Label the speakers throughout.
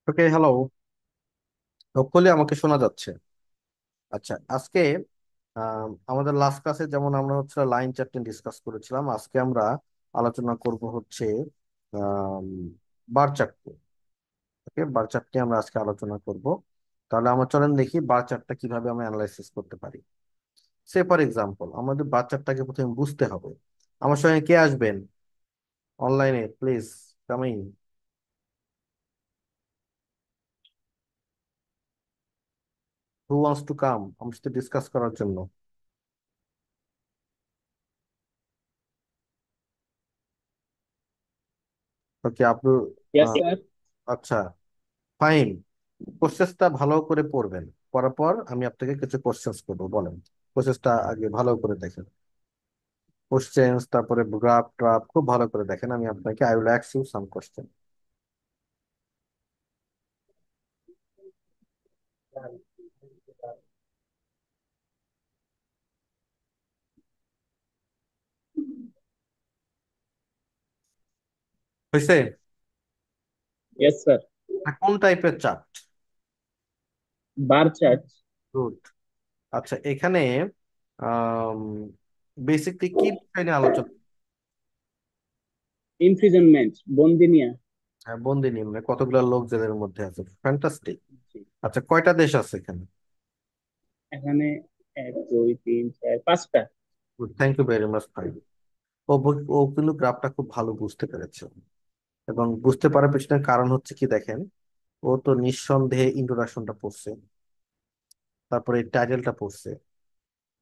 Speaker 1: ওকে, hello. Hopefully আমাকে শোনা যাচ্ছে। আচ্ছা, আজকে আমাদের লাস্ট ক্লাসে যেমন আমরা হচ্ছে লাইন চার্টিং ডিসকাস করেছিলাম, আজকে আমরা আলোচনা করব হচ্ছে বার চার্ট। ওকে, বার চার্টটি আমরা আজকে আলোচনা করব। তাহলে আমরা চলেন দেখি বার চার্টটা কিভাবে আমরা অ্যানালাইসিস করতে পারি। সে ফর এক্সাম্পল, আমাদের বার চার্টটাকে প্রথমে বুঝতে হবে। আমার সঙ্গে কে আসবেন অনলাইনে? Please coming. Who wants to come আমার সাথে ডিসকাস করার জন্য? ওকে, আপনি।
Speaker 2: Yes,
Speaker 1: ah,
Speaker 2: sir.
Speaker 1: আচ্ছা, ফাইন। প্রসেসটা ভালো করে পড়বেন। পড়ার পর আমি আপনাকে কিছু কোশ্চেন্স করবো, বলেন। প্রসেসটা আগে ভালো করে দেখেন। কোশ্চেন্স, তারপরে গ্রাফ ট্রাফ খুব ভালো করে দেখেন। আমি আপনাকে I will ask you some question. হয়েছে?
Speaker 2: Yes, sir.
Speaker 1: কোন টাইপের চার্ট?
Speaker 2: Bar chart.
Speaker 1: গুড। আচ্ছা, এখানে বেসিকলি কি বিষয় নিয়ে আলোচনা?
Speaker 2: Imprisonment. বন্দিনিয়া।
Speaker 1: হ্যাঁ, বন্দি নিম্নে কতগুলো লোক জেলের মধ্যে আছে, ফ্যান্টাস্টিক। আচ্ছা, কয়টা দেশ আছে এখানে?
Speaker 2: এখানে এক দুই তিন চার পাঁচটা।
Speaker 1: Good, thank you very much ভাই। ও কিন্তু গ্রাফটা খুব ভালো বুঝতে পেরেছে। এবং বুঝতে পারার পেছনে কারণ হচ্ছে কি দেখেন, ও তো নিঃসন্দেহে ইন্ট্রোডাকশনটা পড়ছে, তারপরে টাইটেলটা পড়ছে,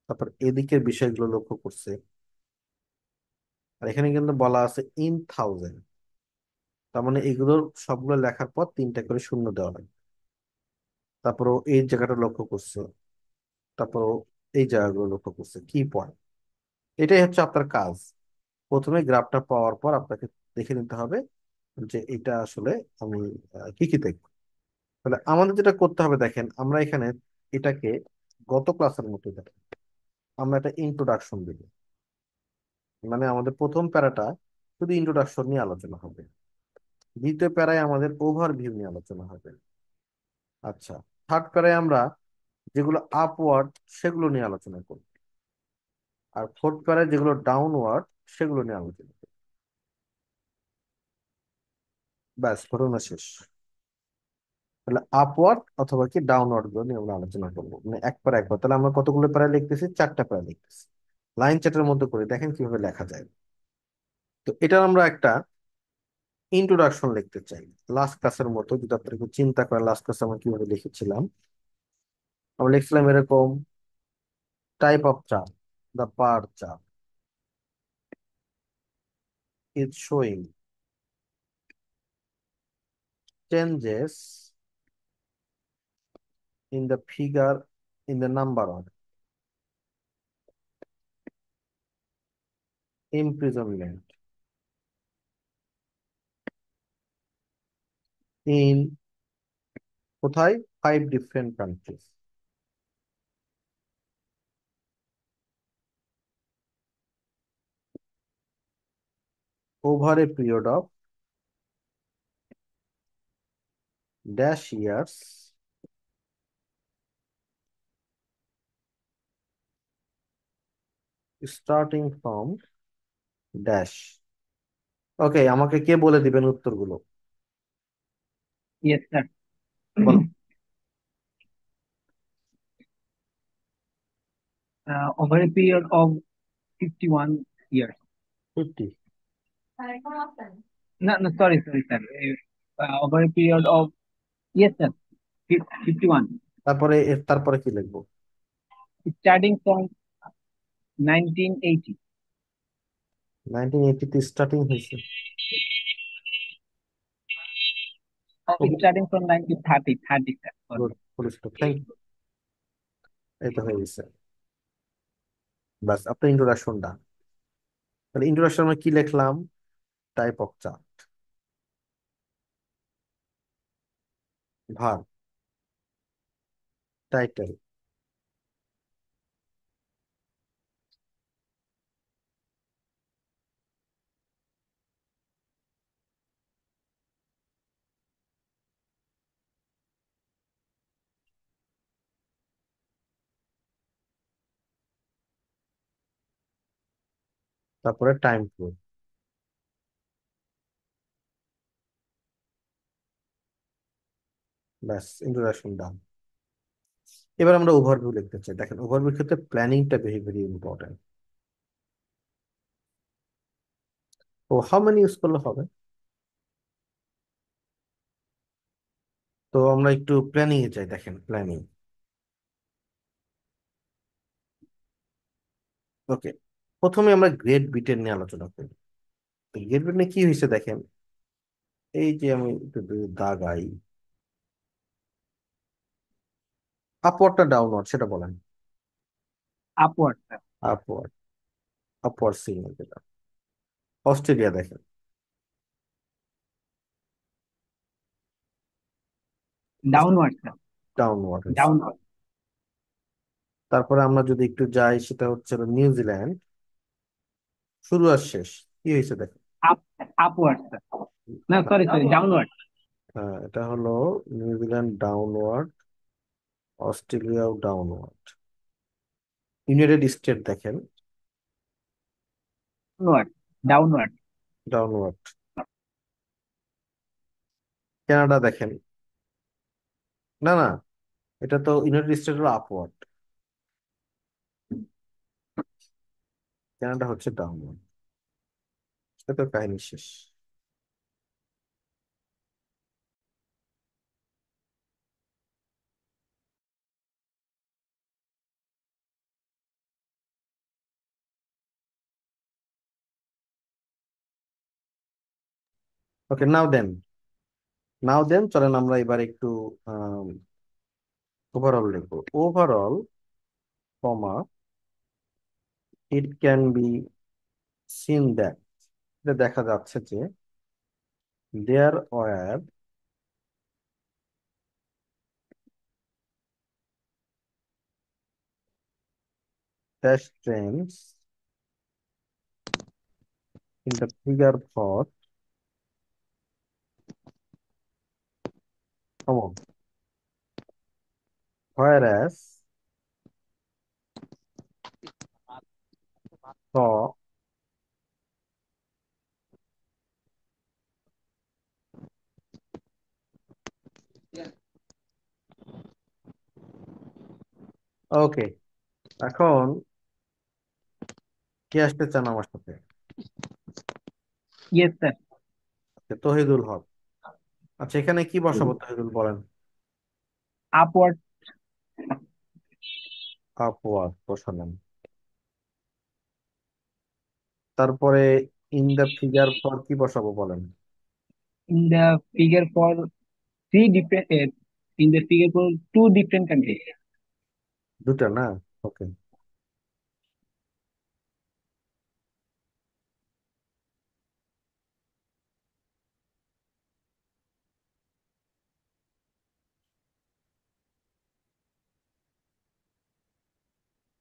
Speaker 1: তারপর এদিকের বিষয়গুলো লক্ষ্য করছে। আর এখানে কিন্তু বলা আছে ইন থাউজেন্ড, তার মানে এগুলোর সবগুলো লেখার পর তিনটা করে শূন্য দেওয়া লাগে। তারপর ও এই জায়গাটা লক্ষ্য করছে, তারপর ও এই জায়গাগুলো লক্ষ্য করছে, কি পয়েন্ট। এটাই হচ্ছে আপনার কাজ। প্রথমে গ্রাফটা পাওয়ার পর আপনাকে দেখে নিতে হবে যে এটা আসলে আমি কি কি দেখবো। তাহলে আমাদের যেটা করতে হবে দেখেন, আমরা এখানে এটাকে গত ক্লাসের মতো দেখেন, আমরা একটা ইন্ট্রোডাকশন দিব। মানে আমাদের প্রথম প্যারাটা শুধু ইন্ট্রোডাকশন নিয়ে আলোচনা হবে, দ্বিতীয় প্যারায় আমাদের ওভারভিউ নিয়ে আলোচনা হবে। আচ্ছা, থার্ড প্যারায় আমরা যেগুলো আপওয়ার্ড সেগুলো নিয়ে আলোচনা করব। আর ফোর্থ প্যারায় যেগুলো ডাউনওয়ার্ড সেগুলো নিয়ে আলোচনা করব। ব্যাস, ঘটনা শেষ। তাহলে আপওয়ার্ড অথবা কি ডাউনওয়ার্ড গুলো নিয়ে আমরা আলোচনা করবো, মানে একবার একবার। তাহলে আমরা কতগুলো প্যারা লিখতেছি? চারটা প্যারা লিখতেছি। লাইন চার্টের মধ্যে করে দেখেন কিভাবে লেখা যায়। তো এটা আমরা একটা ইন্ট্রোডাকশন লিখতে চাই। লাস্ট ক্লাসের মতো যদি আপনার একটু চিন্তা করেন, লাস্ট ক্লাসে আমরা কিভাবে লিখেছিলাম। আমরা লিখছিলাম এরকম: type of chart, the bar chart is showing changes in the figure in the number of imprisonment in কোথায়? 5 different countries over a period of dash years starting from dash. Okay, আমাকে কে বলে দিবেন উত্তরগুলো?
Speaker 2: Yes, sir.
Speaker 1: বলো।
Speaker 2: Over a period of 51 years.
Speaker 1: 50।
Speaker 2: No, no, sorry, sir. Over a period of, yes, sir, 51.
Speaker 1: তারপরে তারপরে কি লিখবো?
Speaker 2: Starting from 1980.
Speaker 1: 1980 স্টার্টিং হয়েছে।
Speaker 2: Oh, starting from 1930, sir. Sorry.
Speaker 1: Good, full stop, thank you. এই তো হয়ে গেছে। বাস, আপনার ইন্ট্রোডাকশনটা। তাহলে ইন্ট্রোডাকশন আমরা কি লিখলাম? Type of chart, bar, title, তারপরে টাইম ফ্লো। ব্যাস, ইন্ট্রোডাকশন ডান। এবার আমরা ওভারভিউ লিখতে চাই। দেখেন, ওভারভিউ ক্ষেত্রে প্ল্যানিংটা ভেরি ভেরি ইম্পর্টেন্ট। ও হাউ মেনি ইউজ করলে হবে? তো আমরা একটু প্ল্যানিং এ যাই। দেখেন, প্ল্যানিং। ওকে, প্রথমে আমরা গ্রেড বিটের নিয়ে আলোচনা করি। গ্রেড বিট নিয়ে কি হয়েছে দেখেন। এই যে আমি একটু দাগাই, আপওয়ার্ডটা ডাউনওয়ার্ড সেটা বলেন।
Speaker 2: Upward sir.
Speaker 1: Upward. Upward signal যেটা। অস্ট্রেলিয়া দেখেন,
Speaker 2: ডাউনওয়ার্ড স্যার।
Speaker 1: ডাউনওয়ার্ড হয়েছে।
Speaker 2: ডাউনওয়ার্ড।
Speaker 1: তারপরে আমরা যদি একটু যাই, সেটা হচ্ছে হলো নিউজিল্যান্ড, শুরু আর শেষ কি হয়েছে দেখেন।
Speaker 2: Up upward sir. না,
Speaker 1: না,
Speaker 2: সরি সরি, ডাউনওয়ার্ড।
Speaker 1: এটা হলো নিউজিল্যান্ড ডাউনওয়ার্ড, অস্ট্রেলিয়াও ডাউনওয়ার্ড। ইউনাইটেড স্টেট দেখেন,
Speaker 2: ডাউনওয়ার্ড। ডাউনওয়ার্ড।
Speaker 1: ডাউনওয়ার্ড। কানাডা দেখেন, না না, এটা তো ইউনাইটেড স্টেট হলো আপওয়ার্ড, কানাডা হচ্ছে ডাউনওয়ার্ড। এটা তো কাহিনী শেষ। ওকে, নাও দেন চলেন আমরা এবার একটু ওভারঅল লিখবো। Overall, comma, it can be seen that, এটা দেখা যাচ্ছে যে there were dash trends in the figure for, come on, whereas saw okay. এখন কে আসতে চান আমার সাথে?
Speaker 2: Yes sir.
Speaker 1: তহিদুল হক। আচ্ছা, এখানে কি বসাবো তহিদুল বলেন।
Speaker 2: আপওয়ার্ড।
Speaker 1: আপওয়ার্ড বসালাম। তারপরে ইন দ্য ফিগার ফর কি বসাবো বলেন।
Speaker 2: In the figure for three different, in the figure for two different country.
Speaker 1: দুটা না? ওকে।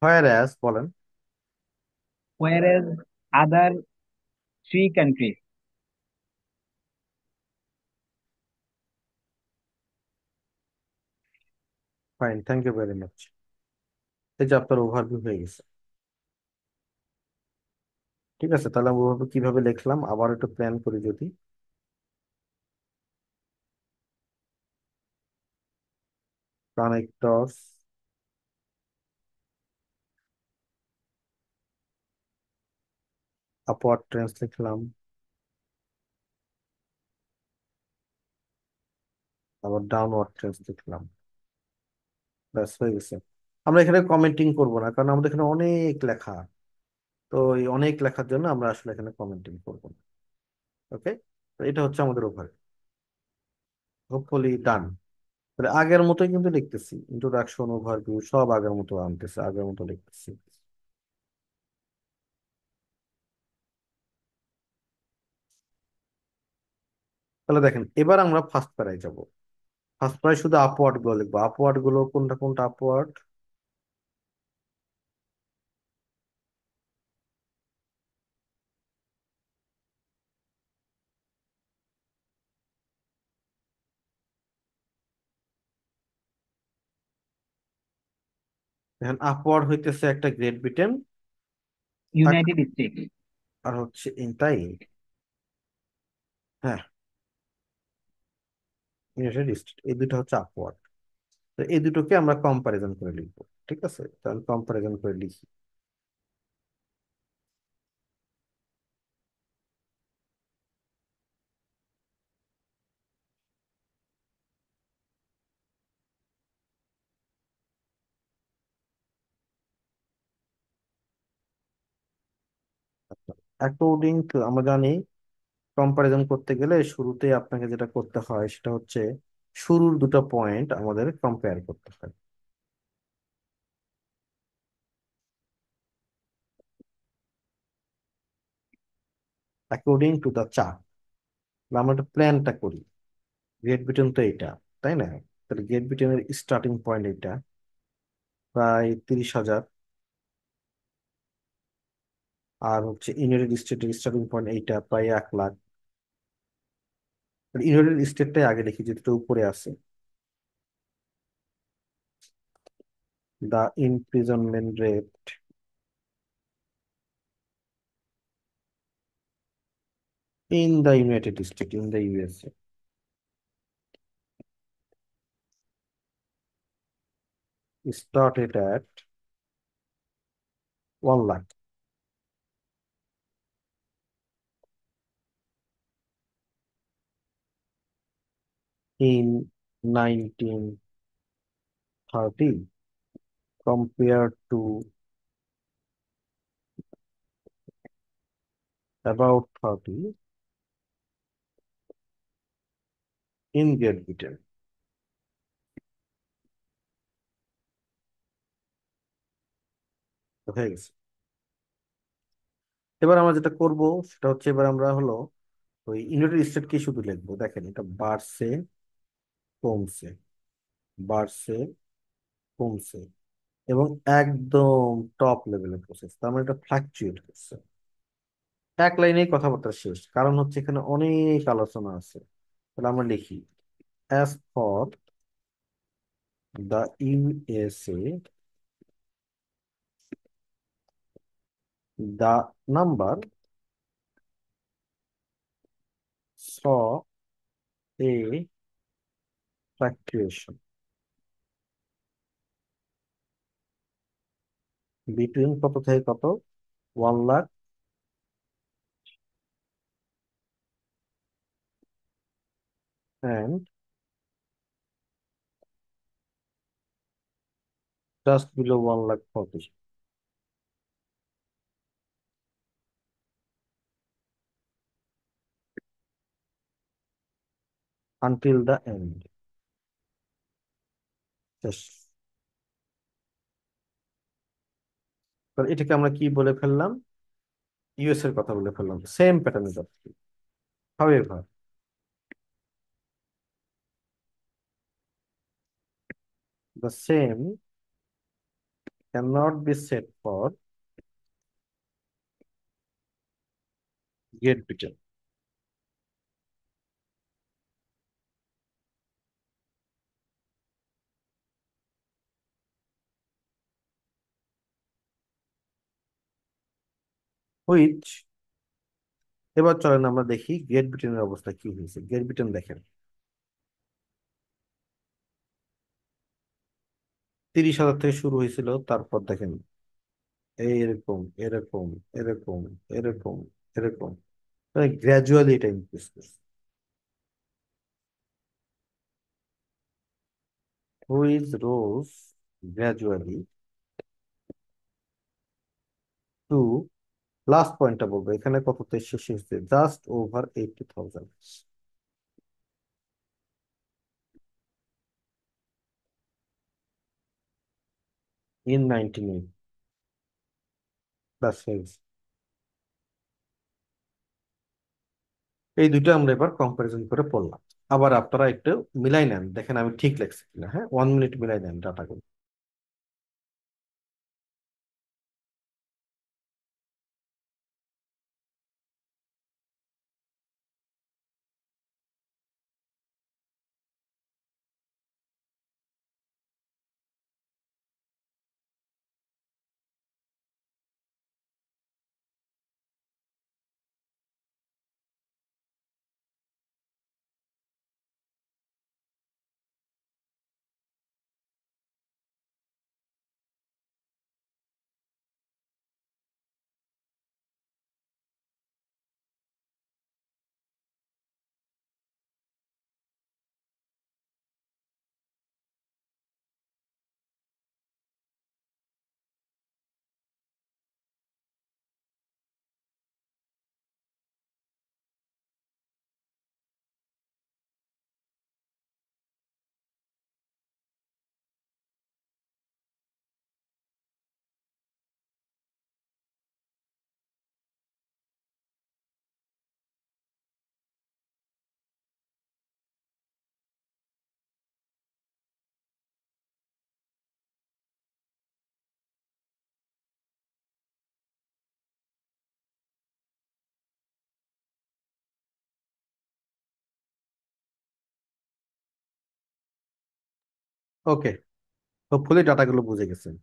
Speaker 1: হোয়ার অ্যাজ বলেন।
Speaker 2: whereas other three countries.
Speaker 1: Fine, thank you very much. এই যে আপনার ওভারভিউ হয়ে গেছে। ঠিক আছে, তাহলে আমি ওভাবে কিভাবে লিখলাম আবার একটু প্ল্যান করি যদি। কানেক্টরস, আপওয়ার্ড ট্রেন্স লিখলাম, আবার ডাউনওয়ার্ড ট্রেন্স লিখলাম। ব্যাস হয়ে গেছে। আমরা এখানে কমেন্টিং করব না, কারণ আমাদের এখানে অনেক লেখা। তো এই অনেক লেখার জন্য আমরা আসলে এখানে কমেন্টিং করব না। ওকে, তো এটা হচ্ছে আমাদের ওভার। হোপফুলি ডান। তাহলে আগের মতোই কিন্তু লিখতেছি, ইন্ট্রোডাকশন, ওভারভিউ সব আগের মতো আনতেছে, আগের মতো লিখতেছি। তাহলে দেখেন, এবার আমরা ফার্স্ট প্যারায় যাব। ফার্স্ট প্যারায় শুধু আপওয়ার্ড গুলো লিখবো। আপওয়ার্ড গুলো কোনটা কোনটা আপওয়ার্ড? দেখেন, আপওয়ার্ড হইতেছে একটা গ্রেট ব্রিটেন,
Speaker 2: United States.
Speaker 1: আর হচ্ছে তাই, হ্যাঁ, ইউনাইটেড স্টেট, এই দুটো হচ্ছে আপওয়ার্ড। তো এই দুটোকে আমরা কম্পারিজন করে লিখবো। ঠিক আছে, তাহলে কম্পারিজন করে লিখি। অ্যাকর্ডিং টু, আমরা জানি কম্পারিজন করতে গেলে শুরুতে আপনাকে যেটা করতে হয় সেটা হচ্ছে শুরুর দুটো পয়েন্ট আমাদের কম্পেয়ার করতে হয়। অ্যাকর্ডিং টু দ্য চার্ট, আমরা একটা প্ল্যানটা করি। গ্রেট ব্রিটেন তো এটা, তাই না? তাহলে গ্রেট ব্রিটেনের স্টার্টিং পয়েন্ট এটা, প্রায় 30,000। আর হচ্ছে ইউনাইটেড স্টেটের স্টার্টিং পয়েন্ট এইটা, প্রায় 1 লাখ। ইউনাইটেড স্টেটটাই আগে লিখি, যেটা উপরে আছে। The imprisonment rate in the United state, in the USA, started at 1 lakh in 1930 compared to about 30 in Great Britain। তো হয়ে গেছে। এবার আমরা যেটা করব সেটা হচ্ছে, এবার আমরা হলো ওই ইউনাইটেড স্টেটকে শুধু লিখবো। দেখেন, এটা বাড়ছে, কমছে, বাড়ছে, কমছে, এবং একদম টপ লেভেলের প্রসেস, তার মানে এটা ফ্লাকচুয়েট করছে। এক লাইনেই কথাবার্তা শেষ, কারণ হচ্ছে এখানে অনেক আলোচনা আছে। তাহলে আমরা লিখি, as for the USA, the number saw a fluctuation between কত থেকে কত, 1 lakh and just below 1 lakh 40 until the end, শেষ। তো এটাকে আমরা কি বলে ফেললাম? ইউএস এর কথা বলে ফেললাম, সেম প্যাটার্নে যাচ্ছে। However, the same cannot be said for Great Britain, which, এবার চলেন আমরা দেখি গ্রেট ব্রিটেনের অবস্থা কি হয়েছে। গ্রেট ব্রিটেন দেখেন, 30,000 থেকে শুরু হয়েছিল, তারপর দেখেন এইরকম, এরকম, এরকম, এরকম, এরকম, মানে গ্র্যাজুয়ালি এটা ইনক্রিজ করছে। হুইজ রোজ গ্র্যাজুয়ালি টু, লাস্ট পয়েন্টটা বলবো, এখানে কততে শেষ হয়েছে, জাস্ট ওভার 80,000 ইন 1998। ব্যাস হয়ে গেছে। এই দুটো আমরা এবার কম্পারিজন করে পড়লাম। আবার আপনারা একটু মিলাই নেন, দেখেন আমি ঠিক লেখছি কিনা। হ্যাঁ, 1 মিনিট মিলাই নেন ডাটাগুলো। ওকে, হোপফুলি ডাটাগুলো বুঝে গেছেন।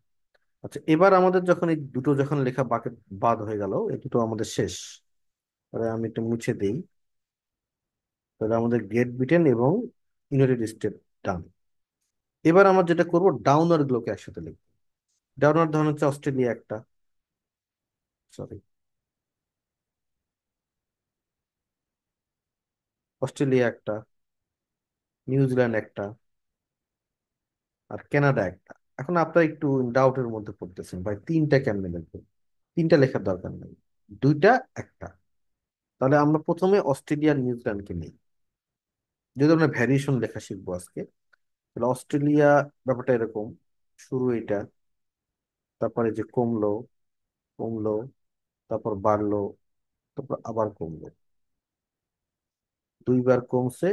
Speaker 1: আচ্ছা, এবার আমাদের যখন এই দুটো যখন লেখা বাকে বাদ হয়ে গেল, এই দুটো আমাদের শেষ। তাহলে আমি একটু মুছে দিই। তাহলে আমাদের গ্রেট ব্রিটেন এবং ইউনাইটেড স্টেট ডান। এবার আমরা যেটা করব, ডাউনার গুলোকে একসাথে লিখবো। ডাউনার ধরুন হচ্ছে অস্ট্রেলিয়া একটা, সরি, অস্ট্রেলিয়া একটা, নিউজিল্যান্ড একটা, আর কানাডা একটা। এখন আপনারা একটু ডাউটের মধ্যে পড়তেছেন, ভাই তিনটা কেমনে লিখবো? তিনটা লেখার দরকার নেই, দুইটা, একটা। তাহলে আমরা প্রথমে অস্ট্রেলিয়া আর নিউজিল্যান্ডকে নিই, যদি আমরা ভ্যারিয়েশন লেখা শিখবো আজকে। তাহলে অস্ট্রেলিয়া ব্যাপারটা এরকম, শুরু এটা, তারপরে যে কমলো, কমলো, তারপর বাড়লো, তারপর আবার কমলো, দুইবার কমছে,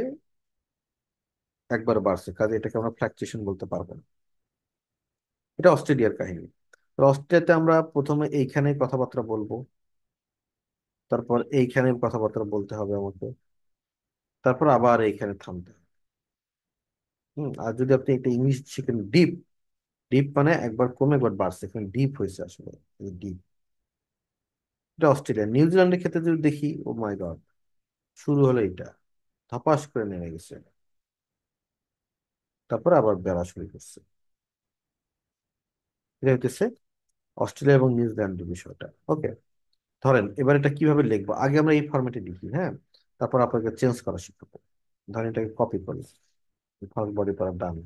Speaker 1: একবার বাড়ছে, কাজে এটাকে আমরা ফ্লাকচুয়েশন বলতে পারবো না। এটা অস্ট্রেলিয়ার কাহিনী। তো অস্ট্রেলিয়াতে আমরা প্রথমে এইখানে কথাবার্তা বলবো, তারপর এইখানে কথাবার্তা বলতে হবে আমাকে, তারপর আবার এইখানে থামতে হবে। আর যদি আপনি একটা ইংলিশ শিখেন, ডিপ, ডিপ মানে একবার কমে একবার বাড়ছে, এখানে ডিপ হয়েছে আসলে, ডিপ। এটা অস্ট্রেলিয়া। নিউজিল্যান্ডের ক্ষেত্রে যদি দেখি, ও মাই গড, শুরু হলো এটা, ধপাস করে নেমে গেছে, তারপর আবার বেড়া শুরু করছে। এটা হইতেছে অস্ট্রেলিয়া এবং নিউজিল্যান্ডের বিষয়টা। ওকে, ধরেন এবার এটা কিভাবে লিখবো, আগে আমরা এই ফরম্যাটে লিখি, হ্যাঁ, তারপর আপনাকে চেঞ্জ করা শিখাবো। ধরেন এটাকে কপি করি, ফার্স্ট বডি পড়া done,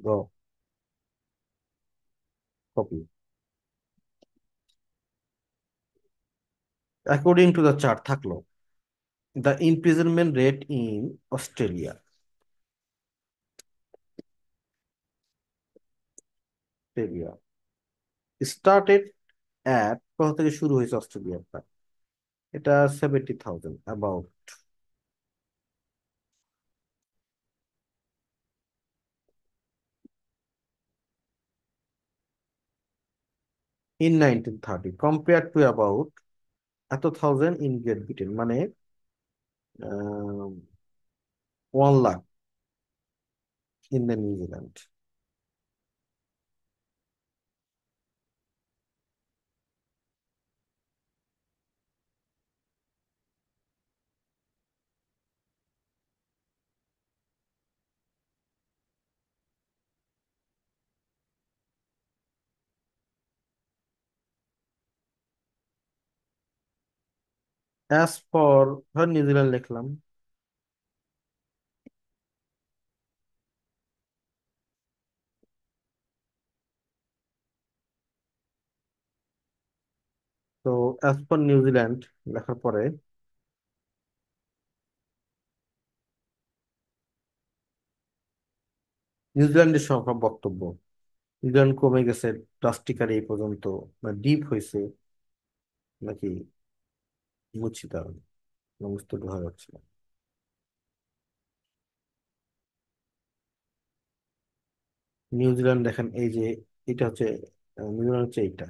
Speaker 1: go, copy. According to the chart থাকলো, the imprisonment rate in Australia, Australia started at, কোথা থেকে শুরু হয়েছে অস্ট্রেলিয়াটা, এটা 70,000 about, in 1930 compare to about এত থাউজেন্ড ইন গ্রেট ব্রিটেন, মানে 1 lakh in the New Zealand. As for, ধর নিউজিল্যান্ড লিখলাম, তো অ্যাজ ফর নিউজিল্যান্ড লেখার পরে নিউজিল্যান্ডের সব বক্তব্য, নিউজিল্যান্ড কমে গেছে ড্রাস্টিক্যালি এই পর্যন্ত, না ডিপ হয়েছে, নাকি বুঝছি তার বুঝতে বোঝা যাচ্ছে না। নিউজিল্যান্ড দেখেন এই যে, এটা হচ্ছে নিউজিল্যান্ড হচ্ছে এইটা,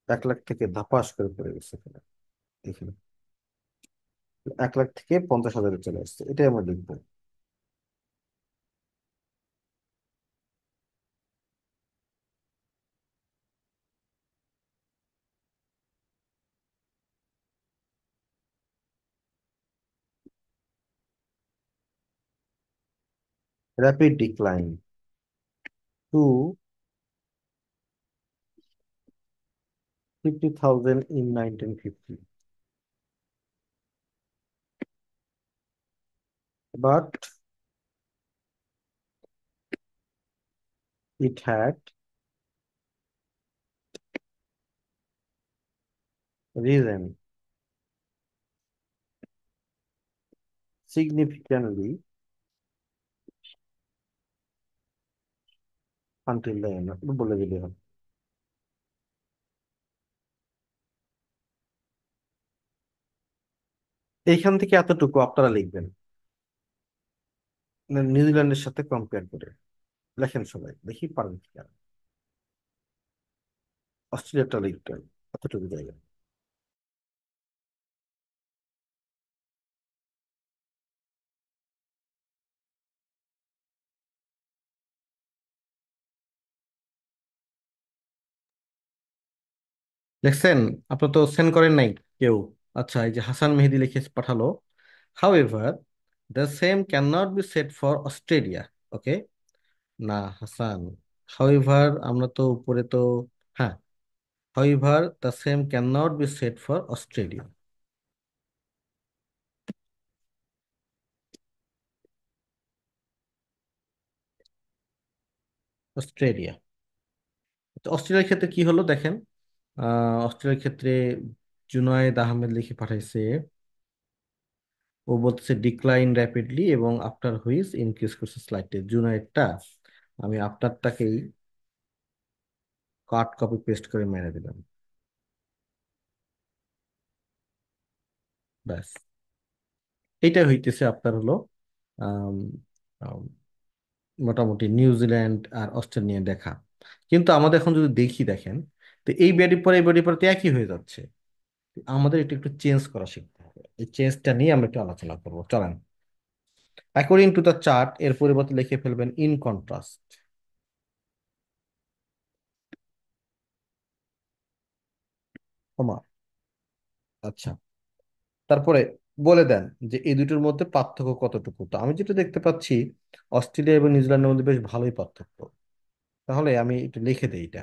Speaker 1: 1 লাখ থেকে ধাপাস করে পড়ে গেছে এখানে, এখানে 1 লাখ থেকে 50,000-এ চলে আসছে, এটাই আমরা লিখবো। Rapid decline to 50,000 in 1950, but it had regained significantly until the end, বলে দিলে হবে। এইখান থেকে এতটুকু আপনারা লিখবেন, নিউজিল্যান্ডের সাথে কম্পেয়ার করে। লেখেন সবাই, দেখি পারেন কি। অস্ট্রেলিয়াটা লিখতে হবে এতটুকু জায়গা। দেখছেন? আপনার তো সেন্ড করেন নাই কেউ। আচ্ছা, এই যে হাসান মেহেদি লিখে পাঠালো, however the same can not be set for Australia. Okay, না হাসান, হাউএভার আমরা তো উপরে তো, হ্যাঁ, however the same can not be set for Australia. Australia. তো অস্ট্রেলিয়ার ক্ষেত্রে কি হলো দেখেন, অস্ট্রেলিয়ার ক্ষেত্রে জুনায়েদ আহমেদ লিখে পাঠাইছে, ও বলতেছে ডিক্লাইন র্যাপিডলি এবং আফটার হুইচ ইনক্রিজ করছে স্লাইডলি। জুনায়েদটা আমি আপনারটাকেই কাট কপি পেস্ট করে মেরে দিলাম, ব্যাস। এইটা হইতেছে আপনার হলো আম, আম, মোটামুটি নিউজিল্যান্ড আর অস্ট্রেলিয়া দেখা। কিন্তু আমাদের এখন যদি দেখি দেখেন, তো এই ব্যাডি পরে তো একই হয়ে যাচ্ছে। আমাদের এটা একটু চেঞ্জ করা শিখতে হবে, এই চেঞ্জটা নিয়ে আমরা একটু আলোচনা করবো, চলেন। অ্যাকর্ডিং টু দ্য চার্ট এর পরিবর্তে লিখে ফেলবেন ইন কন্ট্রাস্ট। কমা। আচ্ছা, তারপরে বলে দেন যে এই দুটোর মধ্যে পার্থক্য কতটুকু। তো আমি যেটা দেখতে পাচ্ছি, অস্ট্রেলিয়া এবং নিউজিল্যান্ডের মধ্যে বেশ ভালোই পার্থক্য। তাহলে আমি একটু লিখে দিই এটা।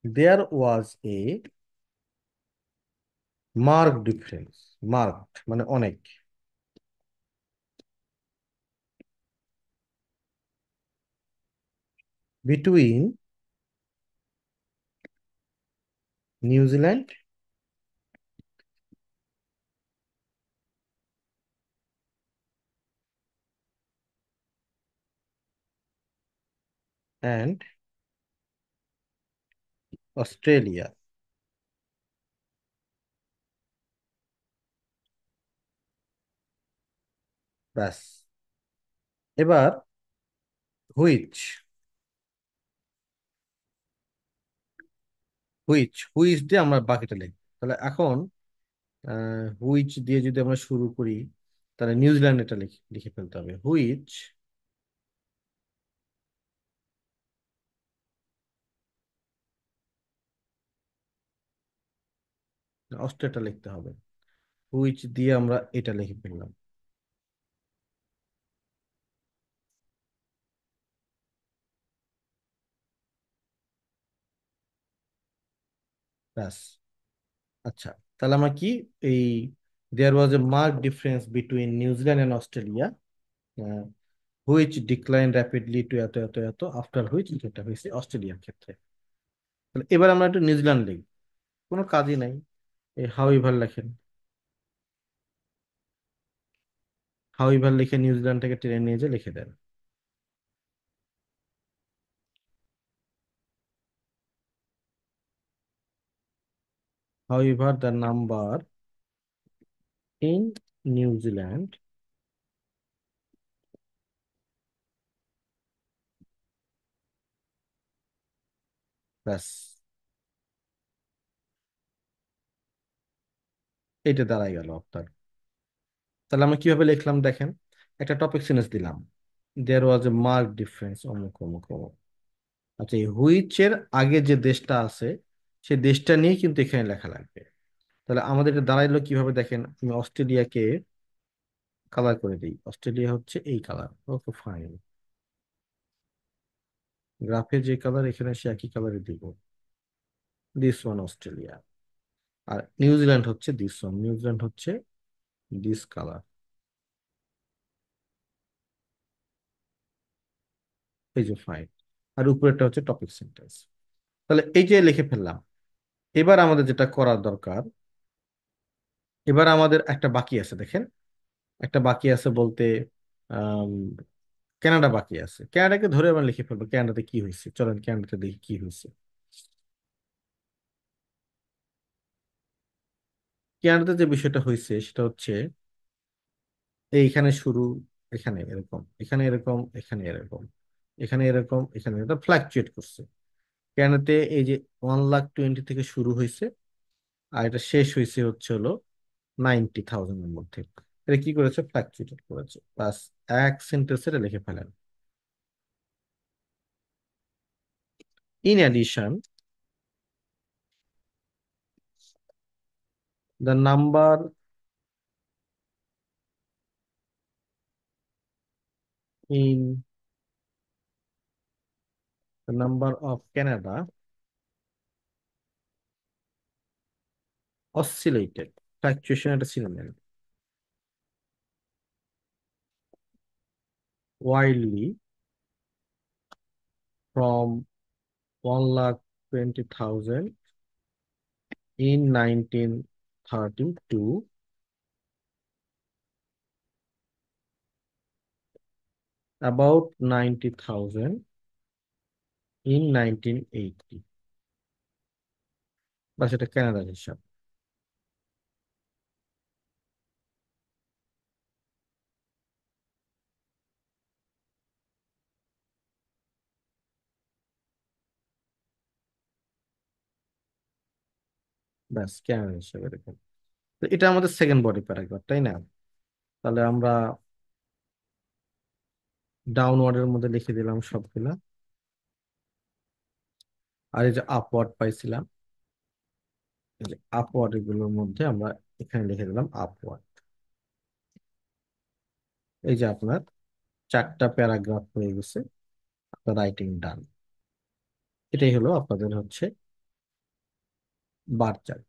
Speaker 1: দেয়ার was a mark difference, marked মানে অনেক, বিটুইন নিউজিল্যান্ড অ্যান্ড অস্ট্রেলিয়া। ব্যাস। এবার হুইচ, হুইচ দিয়ে আমরা বাকিটা লিখব। তাহলে এখন হুইচ দিয়ে যদি আমরা শুরু করি, তাহলে নিউজিল্যান্ড এটা লিখে লিখে ফেলতে হবে, হুইচ অস্ট্রেলিয়াটা লিখতে হবে, হুইচ দিয়ে আমরা এটা লিখে ফেললাম। ব্যাস। আচ্ছা, তাহলে আমরা কি, এই there was a mark difference between New Zealand and Australia which decline rapidly to এত এত এত আফটার হুইচ এটা হয়েছে অস্ট্রেলিয়ার ক্ষেত্রে। তাহলে এবার আমরা একটু নিউজিল্যান্ড লিখব, কোনো কাজই নাই, এই হাউ ইভার লেখেন, হাউ ইভার লিখে নিউজিল্যান্ডটাকে টেনে নিয়ে যে লিখে দেন। However the number in New Zealand, ব্যাস, এটা দাঁড়াই গেল আপনার। তাহলে আমরা কিভাবে লিখলাম দেখেন, একটা টপিক সেন্টেন্স দিলাম, দেয়ার ওয়াজ এ মার্ক ডিফারেন্স অমুক অমুক অমুক। আচ্ছা, এই হুইচের আগে যে দেশটা আছে সেই দেশটা নিয়ে কিন্তু এখানে লেখা লাগবে। তাহলে আমাদের এটা দাঁড়াইলো কিভাবে দেখেন, আমি অস্ট্রেলিয়াকে কালার করে দিই, অস্ট্রেলিয়া হচ্ছে এই কালার, ওকে ফাইন। গ্রাফে যে কালার এখানে সে একই কালারে দিব, দিস ওয়ান অস্ট্রেলিয়া। আর নিউজিল্যান্ড হচ্ছে দিস ওয়ান, নিউজিল্যান্ড হচ্ছে দিস কালার, এই যে ফাইন। আর উপরেরটা হচ্ছে টপিক সেন্টেন্স। তাহলে এই যে লিখে ফেললাম। এবার আমাদের যেটা করার দরকার, এবার আমাদের একটা বাকি আছে দেখেন, একটা বাকি আছে বলতে আম, কানাডা বাকি আছে। কানাডাকে ধরে আমরা লিখে ফেলবো, কানাডাতে কি হয়েছে, চলেন কানাডাতে দেখি কি হয়েছে। কানাডাতে যে বিষয়টা হয়েছে সেটা হচ্ছে এইখানে শুরু, এখানে এরকম, এখানে এরকম, এখানে এরকম, এখানে এরকম, এখানে এটা ফ্লাকচুয়েট করছে। কানাডাতে এই যে 1,20,000 থেকে শুরু হয়েছে, আর এটা শেষ হয়েছে হচ্ছে হলো 90,000-এর মধ্যে। এটা কি করেছে, ফ্লাকচুয়েট করেছে, বাস। এক সেন্টেন্সে লিখে ফেলেন। In addition, the in number of Canada oscillated, fluctuation একটা synonym, wildly from 1,20,000 in 1930 to about 90,000 in 1980। বা সেটা কানাডার হিসাব। ব্যাস কানাডার হিসাবে এরকম। তো এটা আমাদের সেকেন্ড বডি প্যারাগ্রাফ, তাই না? তাহলে আমরা ডাউনওয়ার্ডের মধ্যে লিখে দিলাম সবগুলা। আর এই যে আপওয়ার্ড পাইছিলাম, এই যে আপওয়ার্ড এগুলোর মধ্যে আমরা এখানে লিখে দিলাম আপওয়ার্ড। এই যে আপনার 4টা প্যারাগ্রাফ হয়ে গেছে, আপনার রাইটিং ডান। এটাই হলো আপনাদের হচ্ছে বার চার্ট।